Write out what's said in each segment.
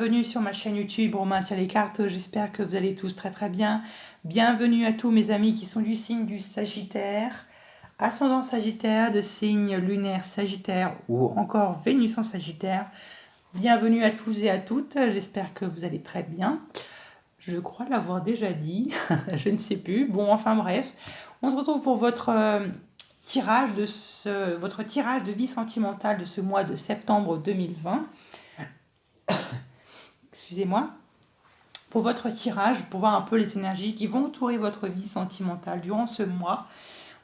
bienvenue sur ma chaîne YouTube Romain tient les cartes, j'espère que vous allez tous très très bien. Bienvenue à tous mes amis qui sont du signe du Sagittaire, ascendant Sagittaire, de signe lunaire Sagittaire ou encore Vénus en Sagittaire. Bienvenue à tous et à toutes, j'espère que vous allez très bien. Je crois l'avoir déjà dit, je ne sais plus. Bon, enfin bref, on se retrouve pour votre tirage votre tirage de vie sentimentale de ce mois de septembre 2020. Excusez-moi, pour votre tirage, pour voir un peu les énergies qui vont entourer votre vie sentimentale durant ce mois.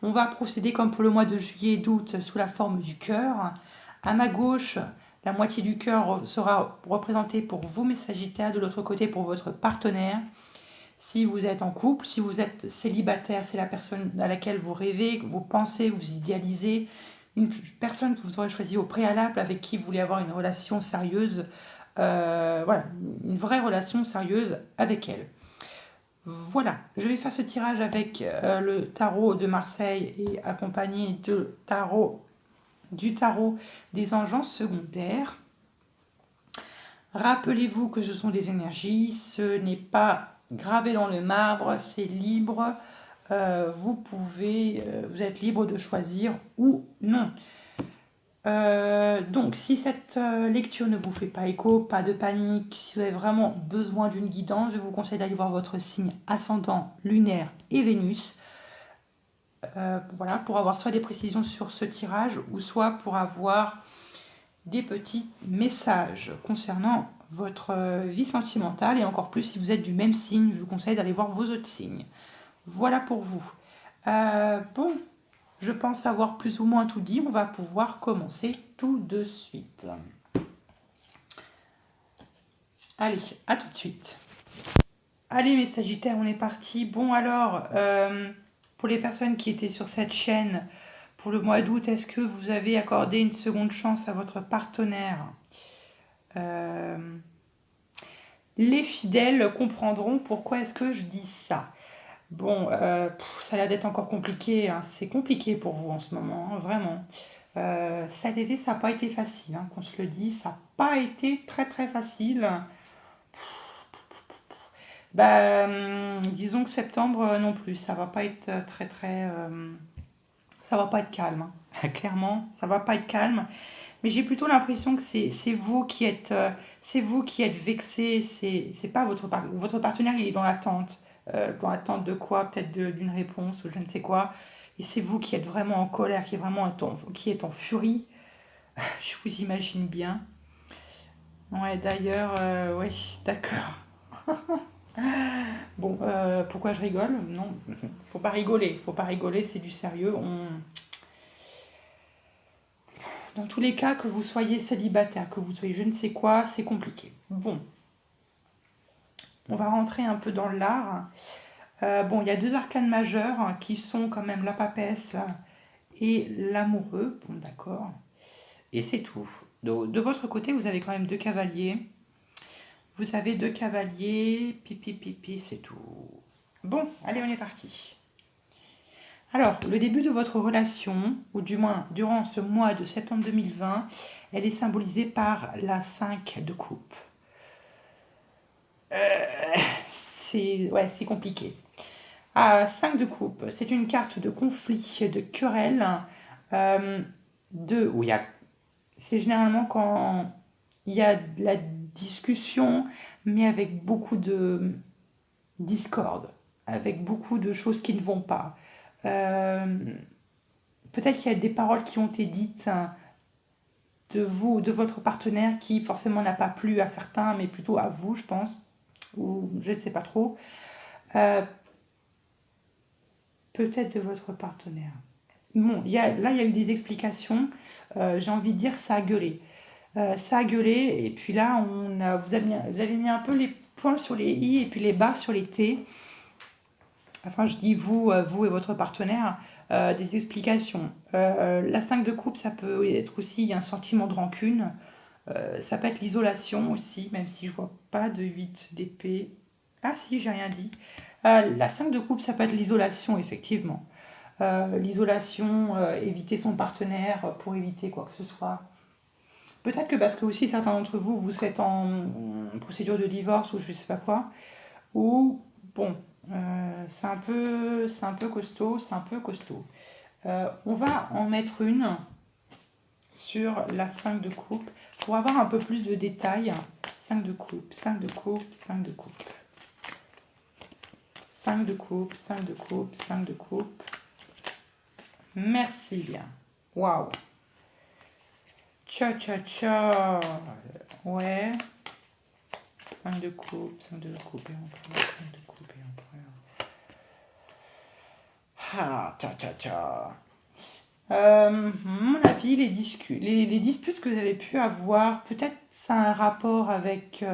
On va procéder comme pour le mois de juillet et d'août sous la forme du cœur. À ma gauche, la moitié du cœur sera représentée pour vous, mes Sagittaires, de l'autre côté pour votre partenaire. Si vous êtes en couple, si vous êtes célibataire, c'est la personne à laquelle vous rêvez, que vous pensez, vous idéalisez, une personne que vous aurez choisie au préalable, avec qui vous voulez avoir une relation sérieuse, voilà, une vraie relation sérieuse avec elle. Voilà, je vais faire ce tirage avec le tarot de Marseille et accompagné du tarot des engeances secondaires. Rappelez-vous que ce sont des énergies, ce n'est pas gravé dans le marbre, c'est libre. Vous êtes libre de choisir ou non. Donc, si cette lecture ne vous fait pas écho, pas de panique, si vous avez vraiment besoin d'une guidance, je vous conseille d'aller voir votre signe ascendant, lunaire et Vénus. Voilà, pour avoir soit des précisions sur ce tirage ou soit pour avoir des petits messages concernant votre vie sentimentale et encore plus si vous êtes du même signe, je vous conseille d'aller voir vos autres signes. Voilà pour vous. Bon, je pense avoir plus ou moins tout dit. On va pouvoir commencer tout de suite. Allez, à tout de suite. Allez mes Sagittaires, on est parti. Bon alors, pour les personnes qui étaient sur cette chaîne pour le mois d'août, est-ce que vous avez accordé une seconde chance à votre partenaire? Les fidèles comprendront pourquoi est-ce que je dis ça. Bon, ça a l'air d'être encore compliqué, hein. C'est compliqué pour vous en ce moment, hein, vraiment. Cet été, ça n'a pas été facile, hein, qu'on se le dise, ça n'a pas été très très facile. Disons que septembre non plus, ça va pas être très très... ça va pas être calme, hein. Clairement, ça va pas être calme. Mais j'ai plutôt l'impression que c'est vous qui êtes vexé, c'est pas votre partenaire, il est dans l'attente de quoi, peut-être d'une réponse ou je ne sais quoi. Et c'est vous qui êtes vraiment en colère, qui est en furie. Je vous imagine bien. Ouais, d'ailleurs, oui, d'accord. Bon, pourquoi je rigole? Non, faut pas rigoler, c'est du sérieux. Dans tous les cas, que vous soyez célibataire, que vous soyez je ne sais quoi, c'est compliqué. Bon, on va rentrer un peu dans l'art. Bon, il y a deux arcanes majeures qui sont quand même la papesse et l'amoureux. Bon, d'accord. Et c'est tout. De votre côté, vous avez quand même deux cavaliers. Vous avez deux cavaliers. Pipi, c'est tout. Bon, allez, on est parti. Alors, le début de votre relation, ou du moins durant ce mois de septembre 2020, elle est symbolisée par la 5 de coupe. C'est compliqué. 5 de coupe, c'est une carte de conflit, de querelle, c'est généralement quand il y a de la discussion, mais avec beaucoup de discorde, avec beaucoup de choses qui ne vont pas. Peut-être qu'il y a des paroles qui ont été dites de vous, de votre partenaire, qui forcément n'a pas plu à certains, mais plutôt à vous, je pense, ou je ne sais pas trop. Peut-être de votre partenaire. Bon, là, il y a eu des explications. J'ai envie de dire, ça a gueulé. Ça a gueulé, et puis là, vous avez mis un peu les points sur les i et puis les bas sur les t. Enfin, je dis vous et votre partenaire, des explications. La 5 de coupe, ça peut être aussi un sentiment de rancune. Ça peut être l'isolation aussi, même si je vois pas de 8 d'épée. Ah si, j'ai rien dit. La 5 de coupe, ça peut être l'isolation, effectivement. L'isolation, éviter son partenaire pour éviter quoi que ce soit. Peut-être que parce que aussi certains d'entre vous, vous êtes en procédure de divorce ou je sais pas quoi, ou bon, c'est un peu costaud, c'est un peu costaud. On va en mettre une sur la 5 de coupe pour avoir un peu plus de détails. 5 de coupe, 5 de coupe, 5 de coupe. 5 de coupe, 5 de coupe, 5 de coupe. Merci bien. Waouh. Tcha tcha tcha. Ouais. 5 de coupe, 5 de coupe et empereur, 5 de coupe et empereur. Ah, tcha tcha tcha. Mon avis, les disputes que vous avez pu avoir, peut-être ça a un rapport avec...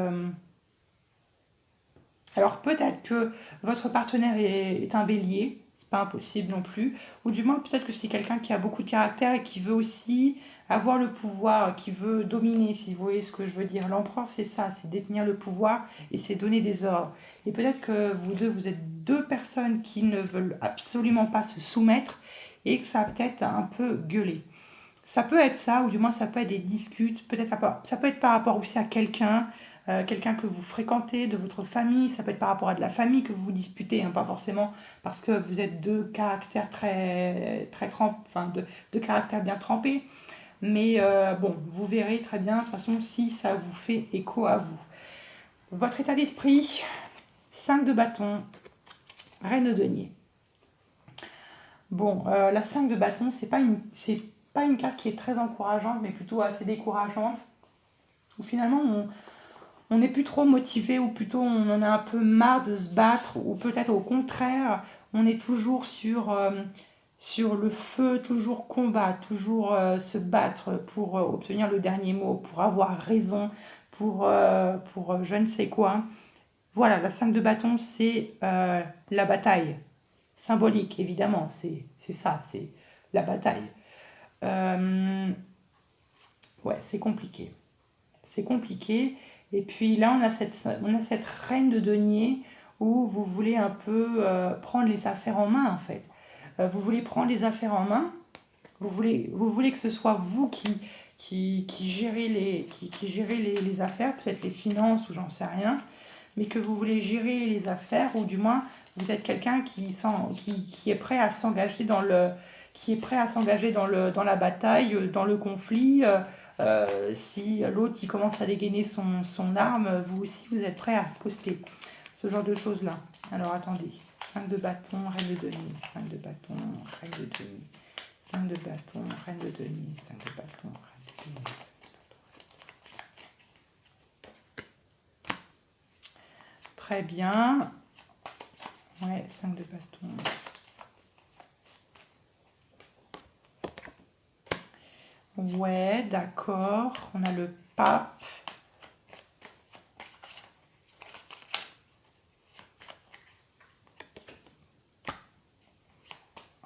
alors peut-être que votre partenaire est un bélier, c'est pas impossible non plus, ou du moins peut-être que c'est quelqu'un qui a beaucoup de caractère et qui veut aussi avoir le pouvoir, qui veut dominer, si vous voyez ce que je veux dire. L'empereur, c'est ça, c'est détenir le pouvoir et c'est donner des ordres. Et peut-être que vous deux, vous êtes deux personnes qui ne veulent absolument pas se soumettre et que ça a peut-être un peu gueulé. Ça peut être ça, ou du moins ça peut être des disputes, peut-être ça peut être par rapport aussi à quelqu'un, quelqu'un que vous fréquentez, de votre famille, ça peut être par rapport à de la famille que vous vous disputez, hein, pas forcément parce que vous êtes deux caractères très enfin de caractères bien trempés, mais bon, vous verrez très bien de toute façon si ça vous fait écho à vous. Votre état d'esprit, 5 de bâton, reine de denier. Bon, la 5 de bâton, c'est pas une carte qui est très encourageante, mais plutôt assez décourageante. Où finalement, on n'est plus trop motivé, ou plutôt on en a un peu marre de se battre, ou peut-être au contraire, on est toujours sur le feu, toujours combat, toujours se battre pour obtenir le dernier mot, pour avoir raison, pour je ne sais quoi. Voilà, la 5 de bâton, c'est la bataille. Symbolique, évidemment, c'est ça, c'est la bataille. Euh, ouais, c'est compliqué. C'est compliqué. Et puis là, on a cette reine de denier où vous voulez un peu prendre les affaires en main, en fait. Vous voulez prendre les affaires en main. Vous voulez que ce soit vous qui gérez qui gérez les affaires, peut-être les finances ou j'en sais rien, mais que vous voulez gérer les affaires, ou du moins vous êtes quelqu'un qui est prêt à s'engager dans la bataille, dans le conflit. Si l'autre il commence à dégainer son arme, vous aussi vous êtes prêt à poster. Ce genre de choses-là. Alors attendez. 5 de bâton, reine de denier. 5 de bâton, reine de denier. 5 de bâton, reine de denier. 5 de bâton, reine de denier. Très bien. Ouais, 5 de bâton. Ouais, d'accord. On a le pape.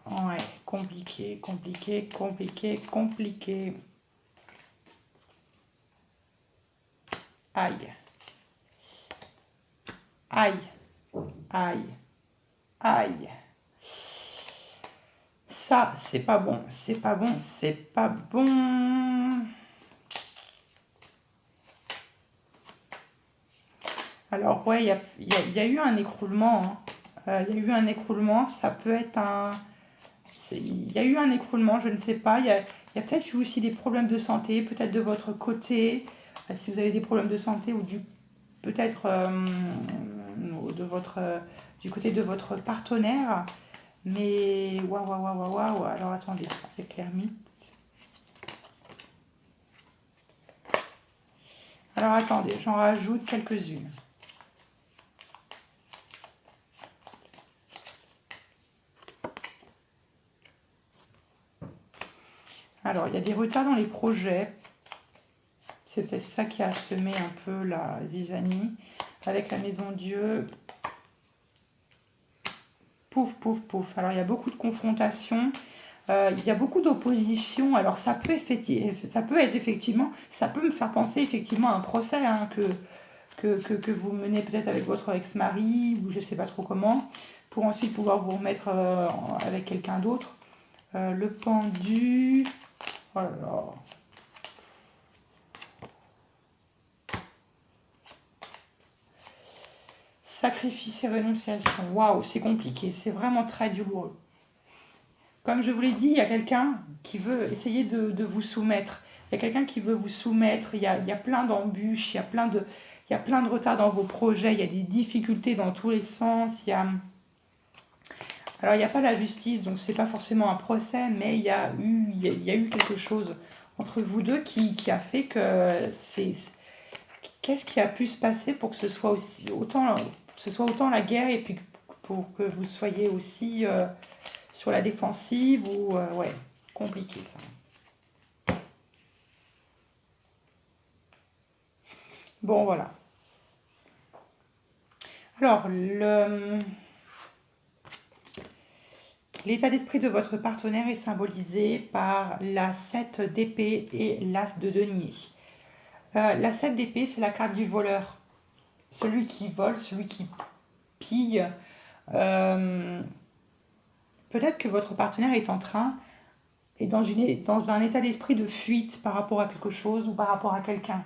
Ouais, compliqué, compliqué, compliqué, compliqué. Aïe. Aïe. Aïe. Aïe. Ça, c'est pas bon. C'est pas bon. C'est pas bon. Alors, ouais, il y a eu un écroulement. Hein. Il y a eu un écroulement. Ça peut être un... Il y a eu un écroulement, je ne sais pas. Il y a peut-être eu aussi des problèmes de santé, peut-être de votre côté. Si vous avez des problèmes de santé, ou peut-être du côté de votre partenaire. Mais waouh, waouh, waouh, waouh. Alors attendez, avec l'ermite. Alors attendez, j'en rajoute quelques-unes. Alors, il y a des retards dans les projets. C'est peut-être ça qui a semé un peu la zizanie. Avec la maison Dieu. Pouf, pouf, pouf. Alors, il y a beaucoup de confrontations. Il y a beaucoup d'opposition. Alors, ça peut être effectivement... Ça peut me faire penser effectivement à un procès hein, que vous menez peut-être avec votre ex-mari, ou je ne sais pas trop comment, pour ensuite pouvoir vous remettre avec quelqu'un d'autre. Le pendu... Oh là là. Sacrifice et renonciation. Waouh, c'est compliqué, c'est vraiment très douloureux. Comme je vous l'ai dit, il y a quelqu'un qui veut essayer de vous soumettre. Il y a quelqu'un qui veut vous soumettre. Il y a plein d'embûches, il y a plein de retards dans vos projets, il y a des difficultés dans tous les sens. Alors, il n'y a pas la justice, donc ce n'est pas forcément un procès, mais il y a eu quelque chose entre vous deux qui a fait que c'est... Qu'est-ce qui a pu se passer pour que ce soit autant la guerre et puis pour que vous soyez aussi sur la défensive ou ouais, compliqué ça. Bon voilà. Alors l'état d'esprit de votre partenaire est symbolisé par la 7 d'épée et l'as de denier. La 7 d'épée, c'est la carte du voleur. Celui qui vole, celui qui pille. Peut-être que votre partenaire est dans un état d'esprit de fuite par rapport à quelque chose ou par rapport à quelqu'un.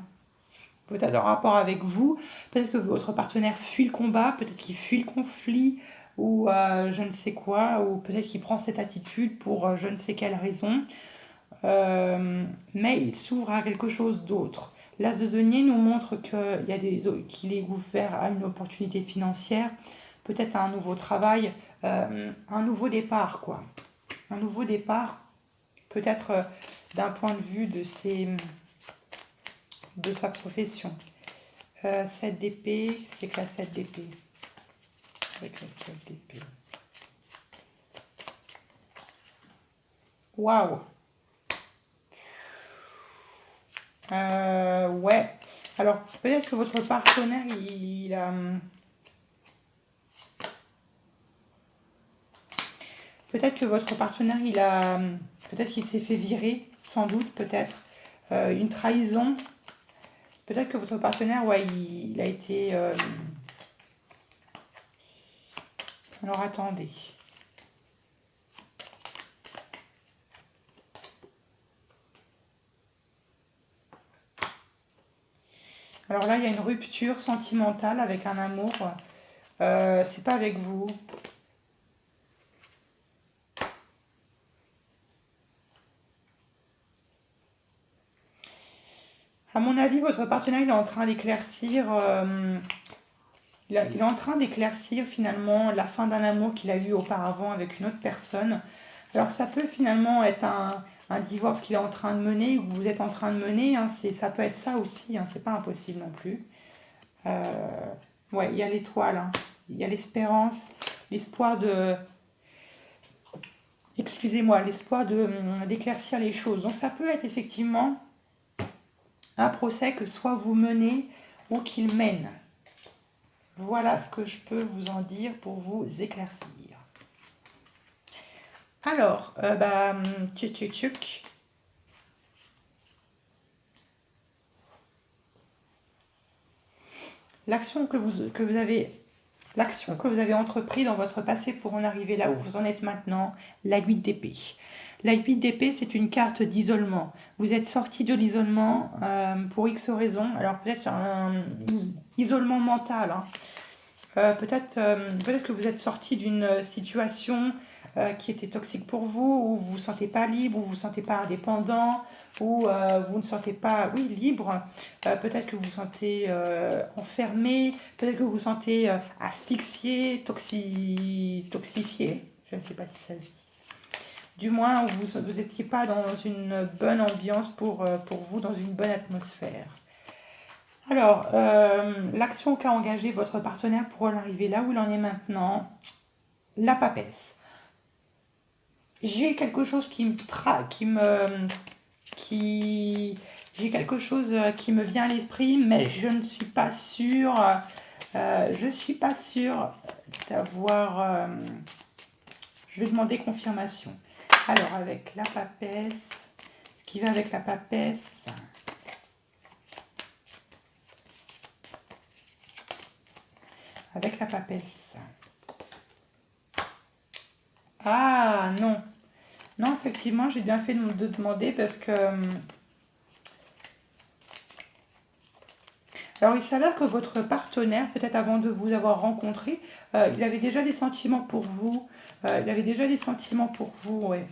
Peut-être en rapport avec vous, peut-être que votre partenaire fuit le combat, peut-être qu'il fuit le conflit ou je ne sais quoi, ou peut-être qu'il prend cette attitude pour je ne sais quelle raison, mais il s'ouvre à quelque chose d'autre. L'As de denier nous montre qu'il est ouvert à une opportunité financière, peut-être à un nouveau travail, un nouveau départ, quoi. Un nouveau départ, peut-être d'un point de vue de sa profession. 7 d'épée, c'est que la 7 d'épée. Avec la 7 d'épée. Waouh! Ouais. Alors, peut-être que votre partenaire, il a... Peut-être que votre partenaire, peut-être qu'il s'est fait virer, sans doute, peut-être. Une trahison. Peut-être que votre partenaire, ouais, il a été... Alors, attendez. Alors là, il y a une rupture sentimentale avec un amour. C'est pas avec vous. À mon avis, votre partenaire, il est en train d'éclaircir... il est en train d'éclaircir finalement la fin d'un amour qu'il a eu auparavant avec une autre personne. Alors ça peut finalement être un divorce qu'il est en train de mener ou que vous êtes en train de mener. Hein, ça peut être ça aussi, hein, c'est pas impossible non plus. Ouais, il y a l'étoile, hein, il y a l'espérance, l'espoir de... Excusez-moi, l'espoir d'éclaircir les choses. Donc ça peut être effectivement un procès que soit vous menez ou qu'il mène. Voilà ce que je peux vous en dire pour vous éclaircir. Alors, tchuc. L'action que vous avez entreprise dans votre passé pour en arriver là où vous en êtes maintenant, la 8 d'épée. La 8 d'épée, c'est une carte d'isolement. Vous êtes sorti de l'isolement pour X raisons. Alors peut-être un isolement mental, hein. Peut-être que vous êtes sorti d'une situation qui était toxique pour vous, où vous ne vous sentez pas libre, où vous ne vous sentez pas indépendant, où vous ne sentez pas, oui, libre. Peut-être que vous vous sentez enfermé, peut-être que vous vous sentez asphyxié, toxifié. Je ne sais pas si ça se dit. Du moins, vous n'étiez pas dans une bonne ambiance pour vous, dans une bonne atmosphère. Alors, l'action qu'a engagée votre partenaire pour en arriver là où il en est maintenant, la papesse. J'ai quelque chose qui me vient à l'esprit, mais je ne suis pas sûre. Je suis pas sûre d'avoir. Je vais demander confirmation. Alors, avec la papesse, ce qui va avec la papesse. Avec la papesse. Ah non. Non, effectivement, j'ai bien fait de demander parce que... Alors, il s'avère que votre partenaire, peut-être avant de vous avoir rencontré, il avait déjà des sentiments pour vous. Il avait déjà des sentiments pour vous, ouais.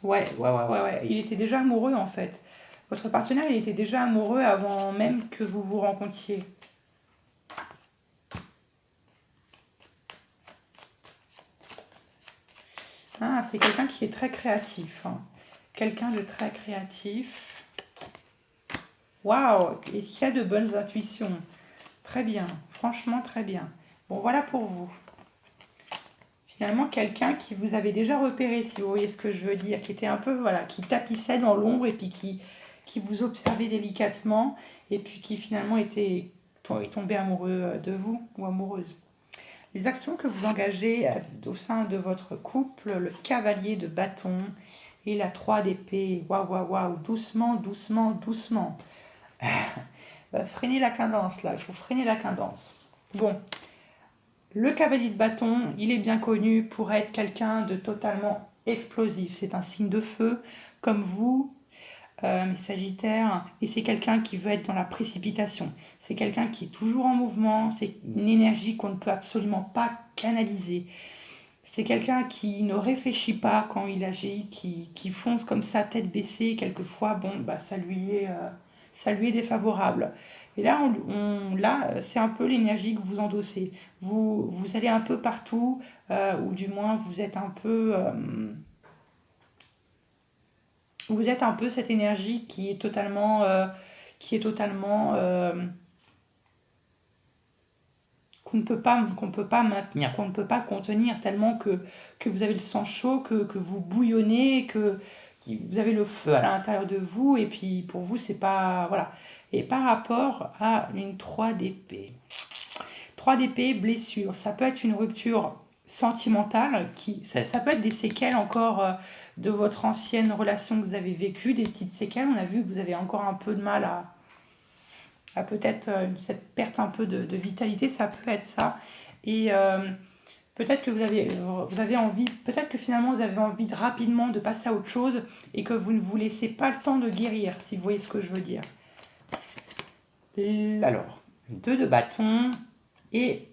Ouais. Il était déjà amoureux, en fait. Votre partenaire, il était déjà amoureux avant même que vous vous rencontriez. Ah, c'est quelqu'un qui est très créatif, hein. Quelqu'un de très créatif. Waouh! Et qui a de bonnes intuitions. Très bien. Franchement, très bien. Bon, voilà pour vous. Finalement, quelqu'un qui vous avait déjà repéré, si vous voyez ce que je veux dire, qui était un peu, voilà, qui tapissait dans l'ombre et puis qui vous observait délicatement et puis qui finalement est tombé amoureux de vous ou amoureuse. Les actions que vous engagez au sein de votre couple, le cavalier de bâton et la 3 d'épée, waouh, doucement, doucement, doucement. Freinez la cadence là, il faut freiner la cadence. Bon, le cavalier de bâton, il est bien connu pour être quelqu'un de totalement explosif. C'est un signe de feu, comme vous, mes Sagittaires, et c'est quelqu'un qui veut être dans la précipitation. C'est quelqu'un qui est toujours en mouvement, c'est une énergie qu'on ne peut absolument pas canaliser. C'est quelqu'un qui ne réfléchit pas quand il agit, qui fonce comme ça, tête baissée. Quelquefois, bon, bah, ça lui est défavorable. Et là, là c'est un peu l'énergie que vous endossez. Vous allez un peu partout, ou du moins, vous êtes un peu cette énergie qui est totalement qu'on ne peut pas maintenir, qu'on ne peut pas contenir, tellement que vous avez le sang chaud, que vous bouillonnez, que vous avez le feu à l'intérieur de vous, et puis pour vous, c'est pas. Voilà. Et par rapport à une 3 d'épée. 3 d'épée, blessure. Ça peut être une rupture sentimentale, ça peut être des séquelles encore de votre ancienne relation que vous avez vécue, des petites séquelles. On a vu que vous avez encore un peu de mal à peut-être cette perte un peu de vitalité, ça peut être ça. Et peut-être que vous avez envie, peut-être que finalement vous avez envie rapidement de passer à autre chose et que vous ne vous laissez pas le temps de guérir, si vous voyez ce que je veux dire. Alors, 2 de bâton et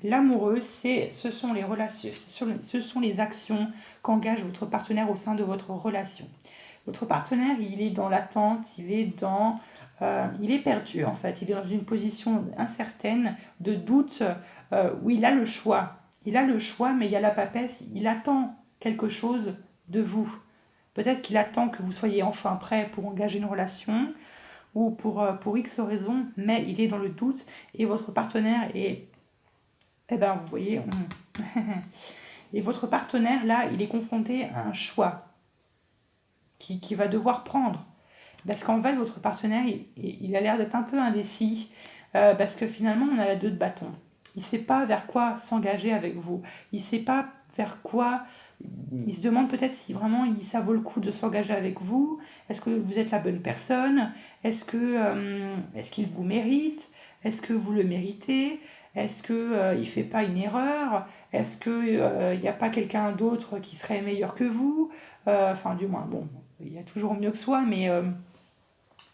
l'amoureux, ce sont les relations, ce sont les actions qu'engage votre partenaire au sein de votre relation. Votre partenaire, il est dans l'attente, il est perdu en fait. Il est dans une position incertaine, de doute, où il a le choix. Il a le choix, mais il y a la papesse. Il attend quelque chose de vous. Peut-être qu'il attend que vous soyez enfin prêt pour engager une relation ou pour X raisons, mais il est dans le doute et votre partenaire est. Eh ben, vous voyez, et votre partenaire, là, il est confronté à un choix qui va devoir prendre. Parce qu'en fait, votre partenaire, il a l'air d'être un peu indécis, parce que finalement, on a la 2 de bâton. Il ne sait pas vers quoi s'engager avec vous. Il ne sait pas vers quoi. Il se demande peut-être si vraiment ça vaut le coup de s'engager avec vous. Est-ce que vous êtes la bonne personne? Est-ce qu'il vous mérite? Est-ce que vous le méritez? Est-ce qu'il ne fait pas une erreur? Est-ce qu'il n'y a pas quelqu'un d'autre qui serait meilleur que vous? Enfin, du moins, bon, il y a toujours mieux que soi, mais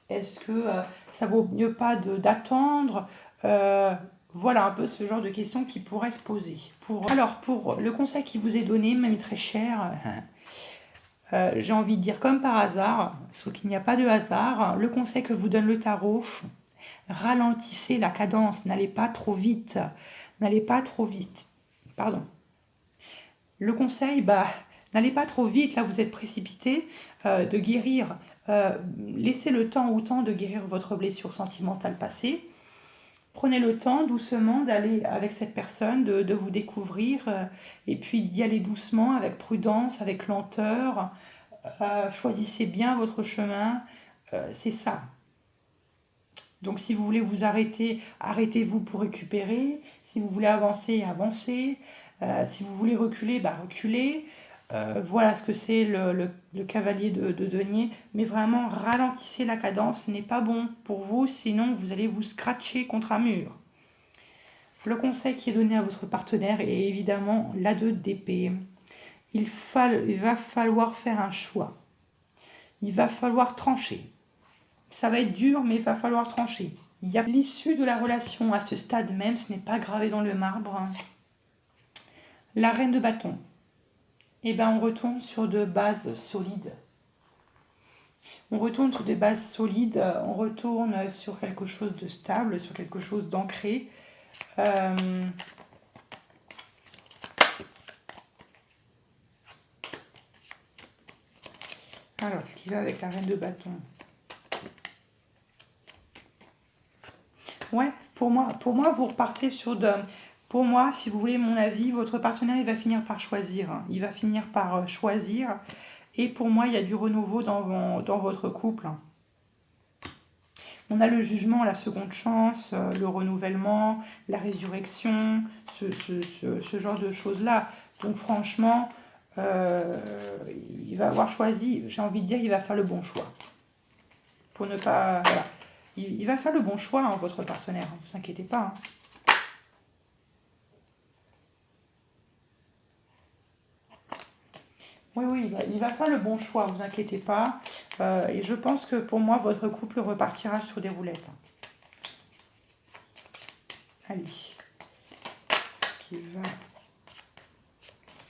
est-ce que ça vaut mieux pas d'attendre? Voilà un peu ce genre de questions qui pourraient se poser. Alors, pour le conseil qui vous est donné, même très cher, j'ai envie de dire comme par hasard, sauf qu'il n'y a pas de hasard, le conseil que vous donne le tarot, ralentissez la cadence, n'allez pas trop vite. N'allez pas trop vite. Pardon. Le conseil, bah, n'allez pas trop vite, là vous êtes précipité, de guérir. Laissez le temps au temps de guérir votre blessure sentimentale passée. Prenez le temps doucement d'aller avec cette personne, de vous découvrir, et puis d'y aller doucement, avec prudence, avec lenteur. Choisissez bien votre chemin, c'est ça. Donc si vous voulez vous arrêter, arrêtez-vous pour récupérer. Si vous voulez avancer, avancez. Si vous voulez reculer, bah reculez. Voilà ce que c'est le cavalier de denier. Mais vraiment, ralentissez la cadence. Ce n'est pas bon pour vous, sinon vous allez vous scratcher contre un mur. Le conseil qui est donné à votre partenaire est évidemment la 2 d'épée. Il va falloir faire un choix. Il va falloir trancher. Ça va être dur, mais il va falloir trancher. Il y a l'issue de la relation à ce stade même, ce n'est pas gravé dans le marbre. La reine de bâton. Eh bien, on retourne sur de bases solides. On retourne sur des bases solides, on retourne sur quelque chose de stable, sur quelque chose d'ancré. Alors, ce qui va avec la reine de bâton. Ouais, pour moi, vous repartez sur de... Pour moi, si vous voulez mon avis, votre partenaire, il va finir par choisir. Il va finir par choisir. Et pour moi, il y a du renouveau dans votre couple. On a le jugement, la seconde chance, le renouvellement, la résurrection, ce genre de choses-là. Donc franchement, il va avoir choisi, j'ai envie de dire, il va faire le bon choix. Pour ne pas... Voilà. Il va faire le bon choix, hein, votre partenaire, ne vous inquiétez pas. Hein. Oui, il va faire le bon choix, ne vous inquiétez pas. Et je pense que pour moi, votre couple repartira sur des roulettes. Allez. Ce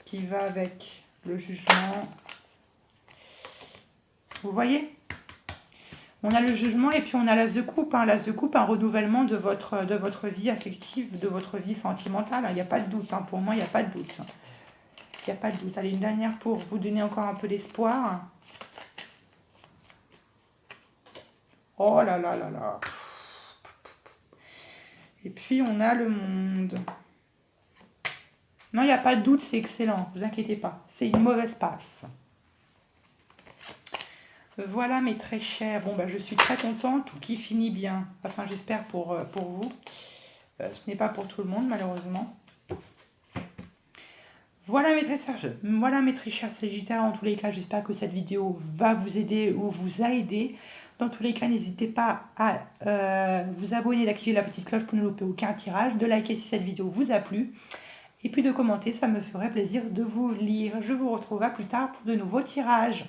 qui va avec le jugement. Vous voyez? On a le jugement et puis on a l'as de coupe. Hein. L'as de coupe, un renouvellement de votre vie affective, de votre vie sentimentale. Il n'y a pas de doute. Hein. Pour moi, il n'y a pas de doute. Il n'y a pas de doute. Allez, une dernière pour vous donner encore un peu d'espoir. Oh là là là là. Et puis, on a le monde. Non, il n'y a pas de doute, c'est excellent. Ne vous inquiétez pas. C'est une mauvaise passe. Voilà mes très chers. Bon, je suis très contente. Tout qui finit bien. Enfin, j'espère pour vous. Ce n'est pas pour tout le monde, malheureusement. Voilà mes très sages. Voilà mes très chers Sagittaires. En tous les cas, j'espère que cette vidéo va vous aider ou vous a aidé. Dans tous les cas, n'hésitez pas à vous abonner, d'activer la petite cloche pour ne louper aucun tirage, de liker si cette vidéo vous a plu. Et puis de commenter, ça me ferait plaisir de vous lire. Je vous retrouve à plus tard pour de nouveaux tirages.